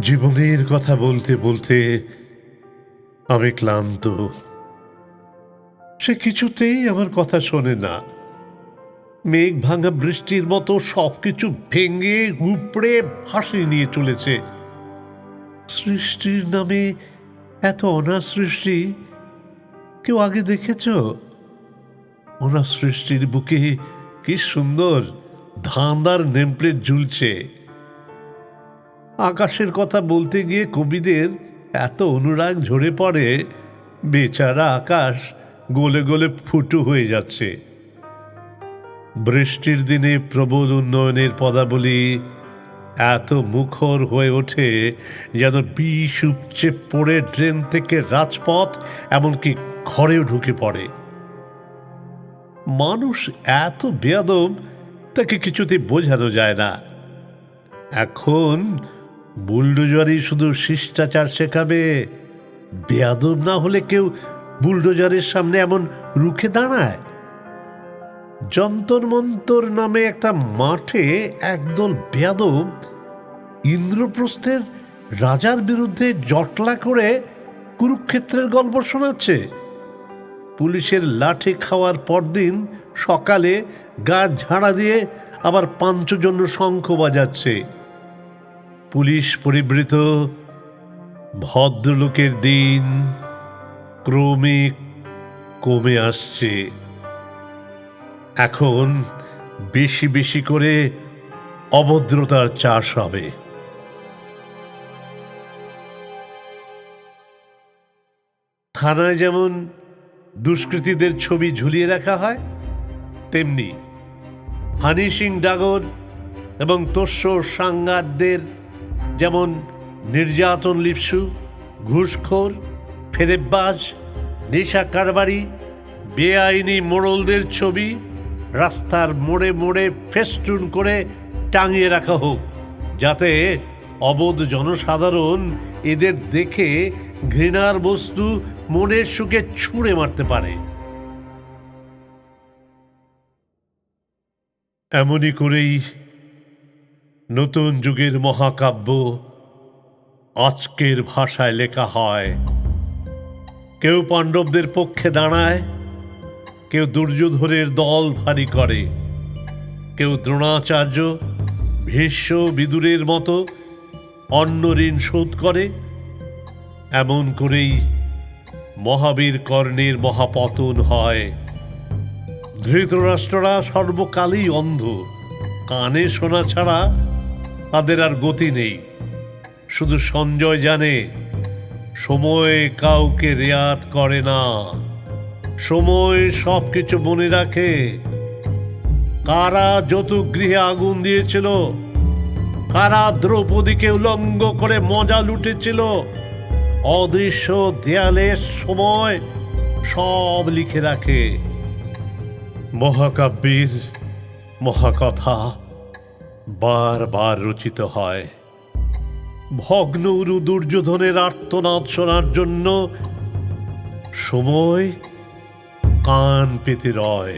জীবনের কথা বলতে বলতে আমি ক্লান্ত। সে কিছুতেই আমার কথা শোনে না। মেঘ ভাঙা বৃষ্টির মতো সবকিছু ভেঙে উপড়ে ভাসিয়ে নিয়ে চলেছে। সৃষ্টির নামে এত অনার সৃষ্টি কেউ আগে দেখেছ? অনার সৃষ্টির বুকে কি সুন্দর ধাঁধার নেমপ্লেট ঝুলছে। আকাশের কথা বলতে গিয়ে কবিদের এত অনুরাগ ঝরে পড়ে, বেচারা আকাশ গলে গলে ফুটো হয়ে যাচ্ছে। বৃষ্টির দিনে প্রবল উন্নয়নের পদাবলী এত মুখর হয়ে ওঠে যেন বিষ উপচে পড়ে ড্রেন থেকে রাজপথ এমনকি ঘরেও ঢুকে পড়ে। মানুষ এত বেয়াদব তাকে কিছুতেই বোঝানো যায় না। এখন বুলডোজারই শুধু শিষ্টাচার শেখাবে। বেয়াদব না হলে কেউ বুলডোজারের সামনে এমন রুখে দাঁড়ায়? যন্তর মন্তর নামে একটা মাঠে একদল বেয়াদব ইন্দ্রপ্রস্থের রাজার বিরুদ্ধে জটলা করে কুরুক্ষেত্রের গল্প শোনাচ্ছে। পুলিশের লাঠি খাওয়ার পরদিন সকালে গা ঝাড়া দিয়ে আবার পাঞ্চজন্য শঙ্খ বাজাচ্ছে। পুলিশ পরিবৃত ভদ্রলোকের দিন ক্রমে কমে আসছে। এখন বেশি বেশি করে অভদ্রতার চাষ হবে। থানায় যেমন দুষ্কৃতীদের ছবি ঝুলিয়ে রাখা হয়, তেমনি হানি সিং ডাগর এবং তোষ্য সাংঘাতদের যেমন নির্যাতন লিপসু, ঘুষখোর, ফেরেববাজ, নেশা কারবারি, বেআইনি মোড়লদের ছবি রাস্তার মোড়ে মোড়ে ফেস্টুন করে টাঙিয়ে রাখা হোক, যাতে অবোধ জনসাধারণ এদের দেখে ঘৃণার বস্তু মনের সুখে ছুঁড়ে মারতে পারে। এমনই করেই নতুন যুগের মহাকাব্য আজকের ভাষায় লেখা হয়। কেউ পাণ্ডবদের পক্ষে দাঁড়ায়, কেউ দুর্যোধনের দল ভারী করে, কেউ দ্রোণাচার্য, ভীষ্ম, বিদুরের মতো অন্য ঋণ শোধ করে। এমন করেই মহাবীর কর্ণের মহাপতন হয়। ধৃতরাষ্ট্ররা সর্বকালই অন্ধ, কানে শোনা ছাড়া তাদের আর গতি নেই। শুধু সঞ্জয় জানে সময় কাউকে রেয়াত করে না, সময় সব কিছু মনে রাখে। কারা যৌতুগৃহে আগুন দিয়েছিল, কারা দ্রৌপদীকে উলঙ্গ করে মজা লুটেছিল, অদৃশ্য দেয়ালে সময় সব লিখে রাখে। মহাকাব্যের মহাকথা বারবার রচিত হয়। ভগ্ন উরু দুর্যোধনের আর্তনাদ শোনার জন্য সময় কান পেতে রয়।